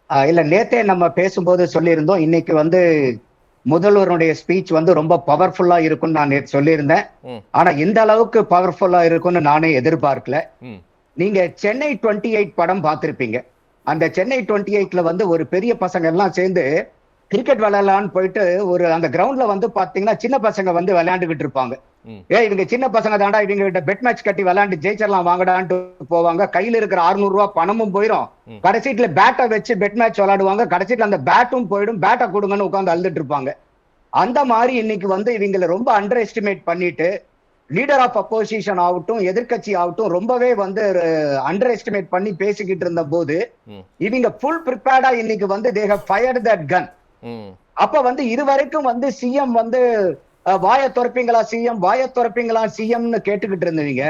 இல்ல நேத்தே நம்ம பேசும்போது சொல்லியிருந்தோம். இன்னைக்கு வந்து முதல்வருடைய ஸ்பீச் வந்து ரொம்ப பவர்ஃபுல்லா இருக்கும்னு நான் நேத்து சொல்லியிருந்தேன். ஆனா இந்த அளவுக்கு பவர்ஃபுல்லா இருக்கும்னு நானே எதிர்பார்க்கல. நீங்க சென்னை 28 படம் பார்த்திருப்பீங்க. அந்த சென்னை 28ல வந்து ஒரு பெரிய பசங்க எல்லாம் சேர்ந்து கிரிக்கெட் விளையாடலான்னு போயிட்டு ஒரு அந்த கிரவுண்ட்ல வந்து பாத்தீங்கன்னா சின்ன பசங்க வந்து விளையாண்டுகிட்டு இருப்பாங்க. இவங்க சின்ன பசங்க தாண்டா, இவங்க கிட்ட பெட் மேட்ச் கட்டி விளையாண்டு ஜெயிச்சிடலாம் வாங்கடான்ட்டு போவாங்க. கையில இருக்கிற 600 ரூபாய் பணமும் போயிடும். கடைசீட்ல பேட்டை வச்சு பெட் மேட்ச் விளையாடுவாங்க. கடைசீட்ல அந்த பேட்டும் போயிடும். பேட்டை கொடுங்கன்னு உட்காந்து அழுதுட்டு இருப்பாங்க. அந்த மாதிரி இன்னைக்கு வந்து இவங்களை ரொம்ப அண்டர் எஸ்டிமேட் பண்ணிட்டு லீடர் ஆஃப் அப்போசிஷன் ஆகட்டும் எதிர்கட்சி ஆகட்டும் ரொம்பவே வந்து அண்டர் எஸ்டிமேட் பண்ணி பேசிக்கிட்டு இருந்த போது இவங்க ஃபுல் ப்ரிப்பேர்டா இன்னைக்கு வந்து தே ஹவ் ஃபயர்ட் தட் கன். அப்ப வந்து இதுவரைக்கும் வந்து சிஎம் வந்து வாய துறப்பீங்களா சிஎம், வாய துறப்பீங்களா சிஎம்னு கேட்டுக்கிட்டு இருந்தீங்க.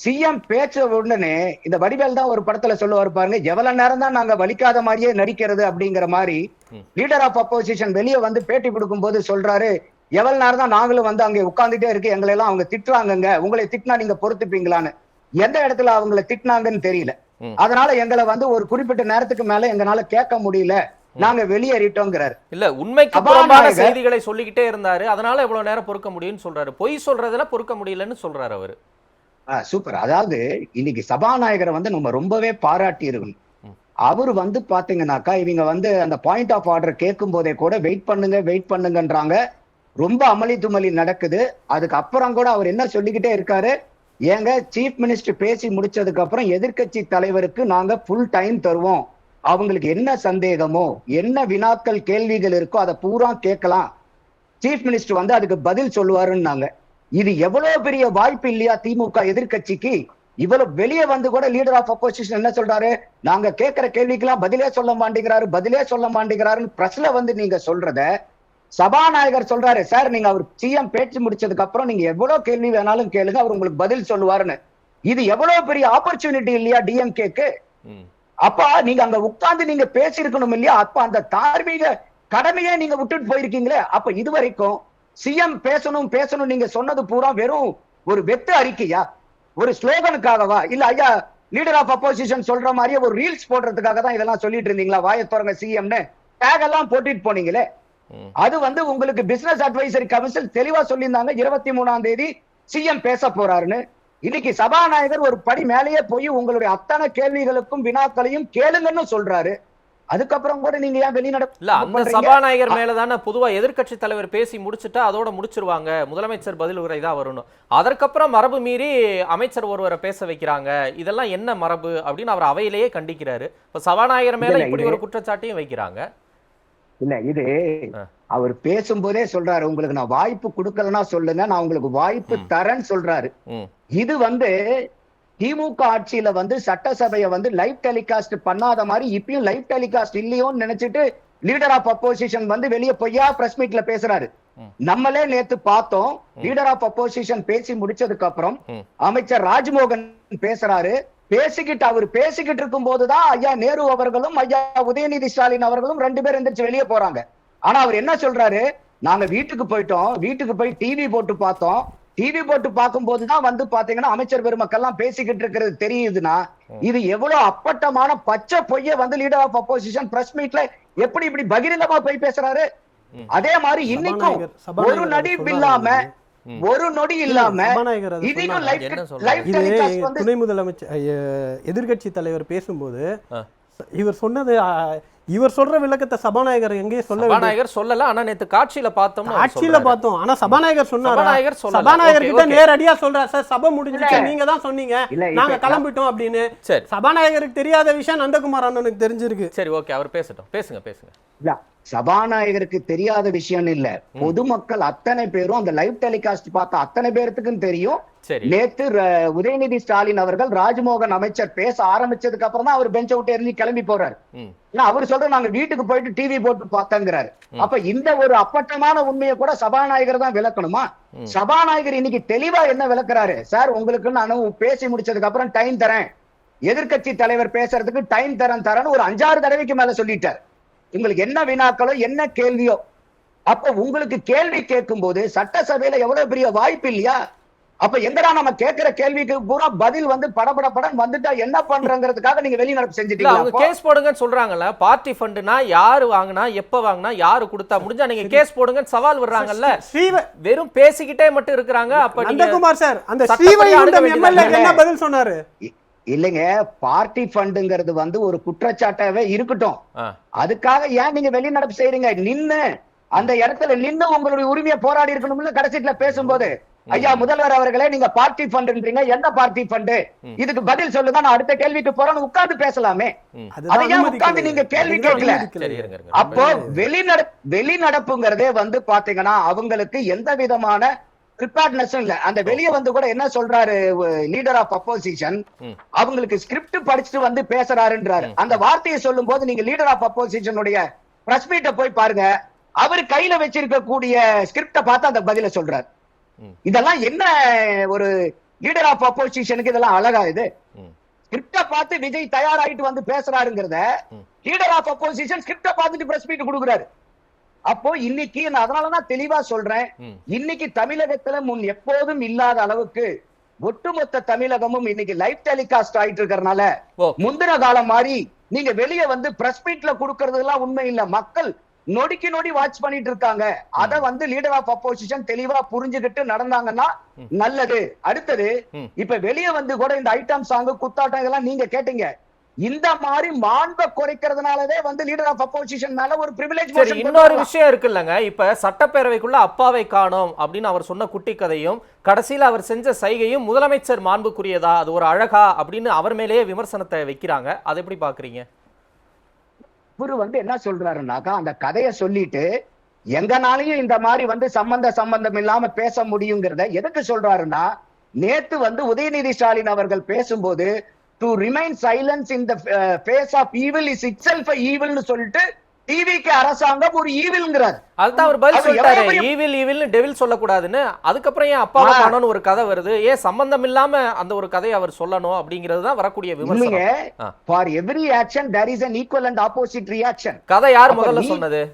சிஎம் பேச்ச உடனே இந்த வடிவேல் தான் ஒரு படத்துல சொல்லுவாரு பாருங்க, எவ்வளவு நேரம் தான் நாங்க வலிக்காத மாதிரியே நடிக்கிறது அப்படிங்கிற மாதிரி லீடர் ஆஃப் அப்போசிஷன் வெளியே வந்து பேட்டி கொடுக்கும் போது சொல்றாரு, எவ்வளவு நேரம் தான் நாங்களும் வந்து அங்க உட்கார்ந்துட்டே இருக்கு, எங்களை எல்லாம் அவங்க திட்டுறாங்க, உங்களை திட்டினா நீங்க பொறுத்துப்பீங்களான்னு. எந்த இடத்துல அவங்களை திட்டினாங்கன்னு தெரியல. அதனால எங்களை வந்து ஒரு குறிப்பிட்ட நேரத்துக்கு மேல எங்களால கேட்க முடியல, நாங்க வெளியேறிட்டோங்கிறாரு. இல்ல உண்மைக்கு புறம்பான செய்திகளை சொல்லிக்கிட்டே இருந்தாரு, அதனால இவ்வளவு நேரம் பொறுக்க முடியும்னு சொல்றாரு. பொய் சொல்றதுல பொறுக்க முடியலன்னு சொல்றாரு அவரு. சூப்பர். அதாவது இன்னைக்கு சபாநாயகரை வந்து நம்ம ரொம்பவே பாராட்டி இருக்கணும். அவரு வந்து பாத்தீங்கன்னாக்கா இவங்க வந்து அந்த பாயிண்ட் ஆஃப் ஆர்டர் கேட்கும் போதே கூட வெயிட் பண்ணுங்கன்றாங்க. ரொம்ப அமளி துமளி நடக்குது. அதுக்கு அப்புறம் கூட அவர் என்ன சொல்லிக்கிட்டே இருக்காரு, ஏங்க சீஃப் மினிஸ்டர் பேசி முடிச்சதுக்கு அப்புறம் எதிர்கட்சி தலைவருக்கு நாங்க ஃபுல் டைம் தருவோம், அவங்களுக்கு என்ன சந்தேகமோ என்ன வினாக்கள் கேள்விகள் இருக்கோ அதை பூரா கேட்கலாம், சீஃப் மினிஸ்டர் வந்து அதுக்கு பதில் சொல்லுவாருன்னாங்க. இது எவ்வளவு பெரிய வாய்ப்பு இல்லையா திமுக எதிர்கட்சிக்கு? இவ்வளவு வெளியே வந்து கூட லீடர் ஆஃப் அப்போசிஷன் என்ன சொல்றாரு, நாங்க கேட்கிற கேள்விக்கெல்லாம் பதிலே சொல்ல மாட்டேங்கிறாருன்னு பிரஸ்ல வந்து நீங்க சொல்றத சபாநாயகர் சொல்றாரு, சார் நீங்க அவர் சிஎம் பேச்சு முடிச்சதுக்கு அப்புறம் நீங்க எவ்வளவு கேள்வி வேணாலும் கேளுங்க, அவர் உங்களுக்கு பதில் சொல்லுவாருன்னு. இது எவ்வளவு பெரிய ஆப்பர்ச்சுனிட்டி இல்லையா டிஎம்கேக்கு? அப்ப நீங்க அங்க உட்கார்ந்து நீங்க பேசியிருக்கணும் இல்லையா? அப்ப அந்த தார்மீக கடமையை நீங்க விட்டுட்டு போயிருக்கீங்களே. அப்ப இதுவரைக்கும் சிஎம் பேசணும் நீங்க சொன்னது பூரா வெறும் ஒரு வெத்து அறிக்கையா, ஒரு ஸ்லோகனுக்காகவா, இல்ல ஐயா லீடர் ஆஃப் அப்போசிஷன் சொல்ற மாதிரியே ஒரு ரீல்ஸ் போடுறதுக்காக தான் இதெல்லாம் சொல்லிட்டு இருந்தீங்களா? வாயத்தோரங்க சிஎம்னு டேக் எல்லாம் போட்டுட்டு போனீங்களே. அது வந்து உங்களுக்கு பிசினஸ் அட்வைசரி கவுன்சில் தெளிவா சொல்லியிருந்தாங்க 23ஆம் தேதி சிஎம் பேச போறாருன்னு. இன்னைக்கு சபாநாயகர் ஒரு படி மேலேயே போய் உங்களுடைய அத்தனை கேள்விகளுக்கும் வினாக்களையும் கேளுங்கன்னு சொல்றாரு. அதுக்கப்புறம் கூட நீங்க ஏன் வெளிநடப்பு? இல்ல அந்த சபாநாயகர் மேலதான பொதுவா எதிர்கட்சி தலைவர் பேசி முடிச்சுட்டா அதோட முடிச்சிருவாங்க, முதலமைச்சர் பதில் உரை தான் வரணும். அதற்கப்புறம் மரபு மீறி அமைச்சர் ஒருவரை பேச வைக்கிறாங்க, இதெல்லாம் என்ன மரபு அப்படின்னு அவர் அவையிலேயே கண்டிக்கிறாரு. இப்ப சபாநாயகர் மேல இப்படி ஒரு குற்றச்சாட்டையும் வைக்கிறாங்க. இல்ல இது அவர் பேசும்போதே சொல்றாரு, உங்களுக்கு நான் வாய்ப்பு கொடுக்கலன்னா சொல்லுங்க, நான் உங்களுக்கு வாய்ப்பு தரேன்னு சொல்றாரு. இது வந்து திமுக ஆட்சியில வந்து சட்டசபையை வந்து லைவ் டெலிகாஸ்ட் பண்ணாத மாதிரி இப்பயும் லைவ் டெலிகாஸ்ட் இல்லையோன்னு நினைச்சிட்டு லீடர் ஆஃப் அப்போசிஷன் வந்து வெளியே பொய்யா பிரஸ் மீட்ல பேசுறாரு. நம்மளே நேத்து பார்த்தோம், லீடர் ஆஃப் அப்போசிஷன் பேசி முடிச்சதுக்கு அப்புறம் அமைச்சர் ராஜ்மோகன் பேசுறாரு. அவர் பேசிக்கிட்டு இருக்கும் போதுதான் ஐயா நேரு அவர்களும் ஐயா உதயநிதி ஸ்டாலின் அவர்களும் 2 பேர் எந்திரிச்சு வெளியே போறாங்க. ஆனா அவர் என்ன சொல்றாரு, நாங்க வீட்டுக்கு போயிட்டோம், வீட்டுக்கு போய் டிவி போட்டு பார்த்தோம், டிவி போட்டு பார்க்கும் போதுதான் வந்து பாத்தீங்கன்னா அமைச்சர் பெருமக்கெல்லாம் பேசிக்கிட்டு இருக்கிறது தெரியுதுன்னா இது எவ்வளவு அப்பட்டமான பச்சை பொய்ய வந்து லீடர் ஆஃப் அப்போசிஷன் பிரஸ் மீட்ல எப்படி இப்படி பகிரங்கமா போய் பேசுறாரு. அதே மாதிரி இன்னைக்கும் ஒரு நொடி இல்லாம துணை முதலமைச்சர் எதிர்கட்சி தலைவர் பேசும்போது இவர் சொன்னது, இவர் சொல்ற விளக்கத்தை சபாநாயகர் எங்கே சொல்லல. ஆனா நேத்து காட்சியில பார்த்தோம். ஆனா சபாநாயகர் சொன்னார், சபாநாயகர் கிட்ட நேரடியா சொல்றார், சார் சபை முடிஞ்சிச்சு, நீங்க தான் சொன்னீங்க நாங்க கிளம்பிட்டோம் அப்படின்னு. சபாநாயகருக்கு தெரியாத விஷயம் நந்தகுமார் அண்ணனுக்கு தெரிஞ்சிருக்கு. சரி ஓகே, அவர் பேசுங்க. சபாநாயகருக்கு தெரியாத விஷயம் இல்ல, பொதுமக்கள் அத்தனை பேரும் அந்த லைவ் டெலிகாஸ்ட் பார்த்த அத்தனை பேருக்கும் தெரியும். நேத்து உதயநிதி ஸ்டாலின் அவர்கள் ராஜ்மோகன் அமைச்சர் பேச ஆரம்பிச்சதுக்கு அப்புறம் தான் அவர் பெஞ்ச விட்டு எரிஞ்சு கிளம்பி போறாரு. அவர் சொல்ற நாங்க வீட்டுக்கு போயிட்டு டிவி போட்டு பார்த்தங்கிறாரு. அப்ப இந்த ஒரு அப்பட்டமான உண்மையை கூட சபாநாயகர் தான் விளக்கணுமா? சபாநாயகர் இன்னைக்கு தெளிவா என்ன விளக்குறாரு, சார் உங்களுக்கு நான் பேசி முடிச்சதுக்கு அப்புறம் டைம் தரேன், எதிர்கட்சி தலைவர் பேசுறதுக்கு டைம் தரேன்னு ஒரு 5-6 தடவைக்கு மேல சொல்லிட்டார். உங்களுக்கு என்ன வினாக்களோ என்ன கேள்வியோ, அப்ப உங்களுக்கு கேள்வி கேட்கும் போது சட்டசபையில எவ்வளவு பெரிய வாய்ப்பு இல்லையா? அப்ப எங்கடா நம்ம கேட்கிற கேள்விக்கு பூரா பதில் வந்து படபடப்படம் வந்துட்டா என்ன பண்றங்கிறதுக்காக நீங்க வெளிநடப்பு இல்ல அவங்க செஞ்சுட்டீங்க. கேஸ் போடுங்கன்னு சொல்றாங்கல்ல. பார்ட்டி ஃபண்டுனா யாரு வாங்குனா, எப்ப வாங்குனா, யாரு கொடுத்தா, முடிஞ்சா நீங்க கேஸ் போடுங்கன்னு சவால் விடுறாங்கல்ல. வெறும் பேசிக்கிட்டே மட்டும் இருக்காங்க. அப்ப நந்தகுமார் சார் அந்த ஸ்ரீவைகுண்டம் எம்எல்ஏ என்ன பதில் சொன்னாரு? இல்லைங்க, பார்ட்டி ஃபண்டுங்கிறது வந்து ஒரு குற்றச்சாட்டாவே இருக்கட்டும். அதுக்காக ஏன் நீங்க வெளிநடப்பு செய்றீங்க? நின்னு அந்த இடத்துல நின்னு உங்களுடைய உரிமையை போராடி இருக்கணும்னு கடைசியில பேசும்போது, ஐயா முதல்வர் அவர்களே நீங்க பார்ட்டி ஃபண்டுன்றீங்க, எந்த பார்ட்டி ஃபண்டு, இதுக்கு பதில் சொல்லுங்க, நான் அடுத்த கேள்விக்கு போறேன்னு உட்கார்ந்து பேசலாமே. அதையா உட்கார்ந்து நீங்க கேள்வி கேட்கல? அப்போ வெளிநடப்புங்கிறதே வந்து பாத்தீங்கன்னா அவங்களுக்கு எந்த விதமான ப்ரிப்பேர்ட்னஸும் இல்ல. அந்த வெளியே வந்து கூட என்ன சொல்றாரு லீடர் ஆஃப் அப்போசிஷன், அவங்களுக்கு ஸ்கிரிப்ட் படிச்சுட்டு வந்து பேசுறாருன்றாரு. அந்த வார்த்தையை சொல்லும் போது நீங்க லீடர் ஆஃப் அப்போசிஷனுடைய பிரஸ் மீட்டை போய் பாருங்க. அவர் கையில வச்சிருக்க கூடிய ஸ்கிரிப்ட பார்த்து அந்த பதில சொல்றாரு. இதெல்லாம் என்ன ஒரு லீடர் ஆஃப் அப்போசிஷனுக்கு இதெல்லாம் அழகா? இது ஸ்கிரிப்ட பார்த்து விஜய் தயாராயிட்டு வந்து பேசுறாருங்கிறத லீடர் ஆஃப் அப்போசிஷன் ஸ்கிரிப்ட பார்த்துட்டு பிரஸ் மீட் கொடுக்குறாரு. அப்போ இன்னைக்கு நான் அதனாலதான் தெளிவா சொல்றேன், இன்னைக்கு தமிழகத்துல முன் எப்போதும் இல்லாத அளவுக்கு ஒட்டுமொத்த தமிழகமும் இன்னைக்கு லைவ் டெலிகாஸ்ட் ஆயிட்டு இருக்கறனால முந்தின காலம் மாதிரி நீங்க வெளியே வந்து பிரஸ் மீட்ல கொடுக்கறது எல்லாம் உண்மை இல்ல. மக்கள் நொடிக்கு நொடி வாட்ச் பண்ணிட்டு இருக்காங்க. அத வந்து லீடர் ஆஃப் அப்போசிஷன் தெளிவா புரிஞ்சுக்கிட்டு நடந்தாங்கன்னா நல்லது. அடுத்தது இப்ப வெளியே வந்து கூட இந்த ஐட்டம் சாங் குத்தாட்டம் இதெல்லாம் நீங்க கேட்டீங்க. இந்த மாதிரி மாண்பை குறைக்கிறதுனாலவே வந்து லீடர் ஆஃப் அப்போசிஷன் மேல ஒரு பிரிவிலேஜ். இன்னொரு விஷயம் இருக்குல்லங்க, இப்ப சட்டப்பேரவைக்குள்ள அப்பாவை காணோம் அப்படின்னு அவர் சொன்ன குட்டி கதையும் கடைசியில அவர் செஞ்ச சைகையும் முதலமைச்சர் மாண்புக்குரியதா, அது ஒரு அழகா அப்படின்னு அவர் மேலேயே விமர்சனத்தை வைக்கிறாங்க. அதை எப்படி பாக்குறீங்க? இவரு வந்து என்ன சொல்றாருன்னாக்கா, அந்த கதையை சொல்லிட்டு எங்கனாலையும் இந்த மாதிரி வந்து சம்பந்தம் இல்லாம பேச முடியுங்கிறத எதுக்கு சொல்றாருன்னா, நேத்து வந்து உதயநிதி ஸ்டாலின் அவர்கள் பேசும்போது to remain silence in the face of evil is itself a evil னு சொல்லிட்டு டிவிக்கு அரசாங்கம் ஒரு ஈவில்ங்கறார். அதுதான் அவர் பதில் சொல்லிட்டாரு. ஈவில் டெவில் சொல்லக்கூடாதுன்னு. அதுக்கப்புறம் ஏன் அப்பாவை காணோம்னு ஒரு கதை வருது, ஏன் சம்பந்தம் இல்லாம அந்த ஒரு கதையை அவர் சொல்லணும் அப்படிங்கிறது தான் வரக்கூடிய விமர்சனம். for every action there is an equal and opposite reaction. கதை யார் முதல்ல சொன்னது?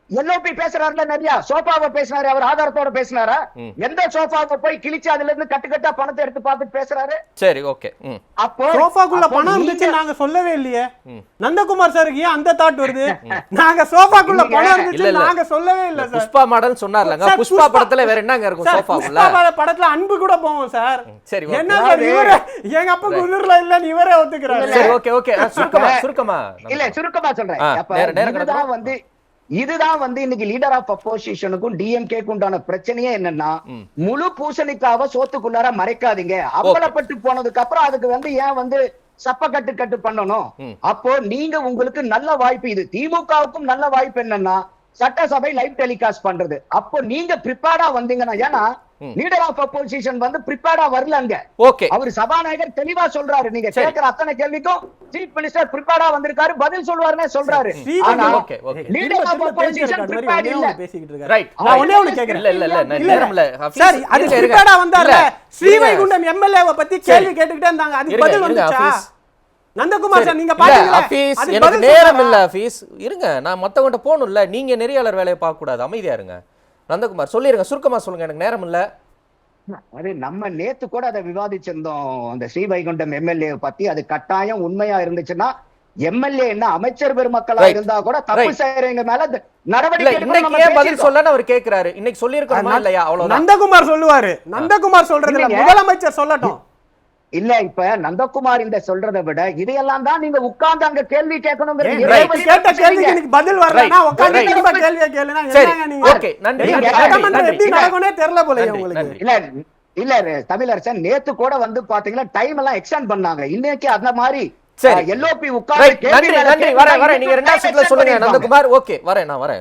எல்ஓபி பேசுறாருல, நிறைய சோஃபாவை பேசினாரு, அவர் ஆதாரத்தோட பேசினாரா? எந்த சோஃபாவை போய் கிழிச்சு அதுல இருந்து கட்டுக்கட்டா பணத்தை எடுத்து பார்த்து பேசுறாரு? சரி, ஓகே. அப்போ சோஃபாக்குள்ள பணம் இருந்துச்சு நாங்க சொல்லவே இல்லையே. நந்தகுமார் சாருக்கு ஏன் அந்த தாட் வருது? நாங்க சோஃபாக்குள்ள பணம் இருந்துச்சு நாங்க சொல்லவே இல்ல சார். புஷ்பா மாடல் சொன்னார்லங்க, புஷ்பா படத்துல வேற என்னங்க இருக்கும் சோஃபாக்குள்ள? புஷ்பா படத்துல அன்பு கூட போவோம் சார். சரி, என்ன சார் இவரே எங்க அப்பா குதிரல இல்லன்னு இவரே ஒத்துக்கறாரு. சரி, ஓகே. சுருக்கமா இல்ல சுருக்கமா சொல்றேன். அப்ப இதுதான் வந்து இன்னைக்கு லீடர் ஆஃப் அப்போசிஷனுக்கும் டிஎம்கேக்கும் உண்டான பிரச்சனையே என்னன்னா, முழு பூசணிக்காவ சோத்துக்குள்ளார மறைக்காதீங்க. அம்பலப்பட்டு போனதுக்கு அப்புறம் அதுக்கு வந்து ஏன் வந்து சப்ப கட்டு பண்ணணும்? அப்போ நீங்க உங்களுக்கு நல்ல வாய்ப்பு, இது திமுகவுக்கும் நல்ல வாய்ப்பு என்னன்னா சட்டசபை லைவ் டெலிகாஸ்ட் பண்றது. அப்போ நீங்க பிரிப்பேர்டா வந்தீங்கன்னா, ஏன்னா லீடர் ஆஃப் அப்போசிஷன் வந்து பிரிப்பேர்டா வரலங்க. ஓகே, அவர் சபாநாயகர் தெளிவா சொல்றாரு, நீங்க கேட்கிற அத்தனை கேள்விக்கும் சீஃப் மினிஸ்டர் பிரிப்பேர்டா வந்திருக்காரு, பதில் சொல்வாருன்னு சொல்றாரு. ஆனா லீடர் ஆஃப் அப்போசிஷன் பிரிப்பேர்ட் இல்ல. பேசிக்கிட்டு இருக்காரு. ரைட், நான் ஒண்ணே ஒண்ணு கேக்குறேன். இல்ல நேரம்ல சரி, அது பிரிப்பேர்டா வந்தார்ல, ஸ்ரீவைகுண்டம் எம்எல்ஏவை பத்தி கேள்வி கேட்டுக்கிட்டே இருந்தாங்க, அதுக்கு பதில் வந்துச்சா? நந்தகுமார் சார் நீங்க பாத்தீங்களா? எனக்கு நேரம் இல்ல ஆபீஸ், இருங்க, நான் மத்தவங்க போணும்ல, நீங்க நெறியாளர் வேலையை பார்க்க கூடாது, அமைதியா இருங்க. நந்தகுமார் சொல்லிருங்க, சுருக்கமா சொல்லுங்க, எனக்கு நேரம் இல்ல. அது நம்ம நேத்து கூட அதை விவாதிச்சிருந்தோம், அந்த ஸ்ரீவைகுண்டம் எம்எல்ஏ பத்தி. அது கட்டாயம் உண்மையா இருந்துச்சுன்னா எம்எல்ஏ என்ன அமைச்சர் பெருமக்களா இருந்தா கூட தப்பு செய்யறவங்க மேல நடவடிக்கை. இன்னைக்கு ஏன் பதில் சொல்லன்னு அவர் கேக்குறாரு, இன்னைக்கு சொல்லிருக்கணுமா இல்லையா? அவ்வளவுதான். நந்தகுமார் சொல்லுவாரு, நந்தகுமார் சொல்றது இல்ல, முதலமைச்சர் சொல்லட்டும். இல்ல, இப்ப நந்தகுமார் இந்த சொல்றதை விட இதையெல்லாம் தான் நீங்க உட்கார்ந்து அங்க கேள்வி கேட்கணும். கேட்ட கேள்விக்கு எனக்கு பதில் வரலனா உட்கார்ந்து திரும்ப கேள்வியை கேளுனா என்னங்க நீங்க? ஓகே, நன்றி. எப்படி நடக்கும்னே தெரியல போல உங்களுக்கு. இல்ல தமிழரசன், நேத்து கூட வந்து பாத்தீங்கன்னா டைம் எல்லாம் எக்ஸ்டெண்ட் பண்ணாங்க. இன்னைக்கு அந்த மாதிரி எல்ஓபி உட்கார்ந்து நன்றி. வரேன், நீங்க ரெண்டாவது சொல்லுங்க நந்தகுமார். ஓகே, வரேன், நான் வரேன்.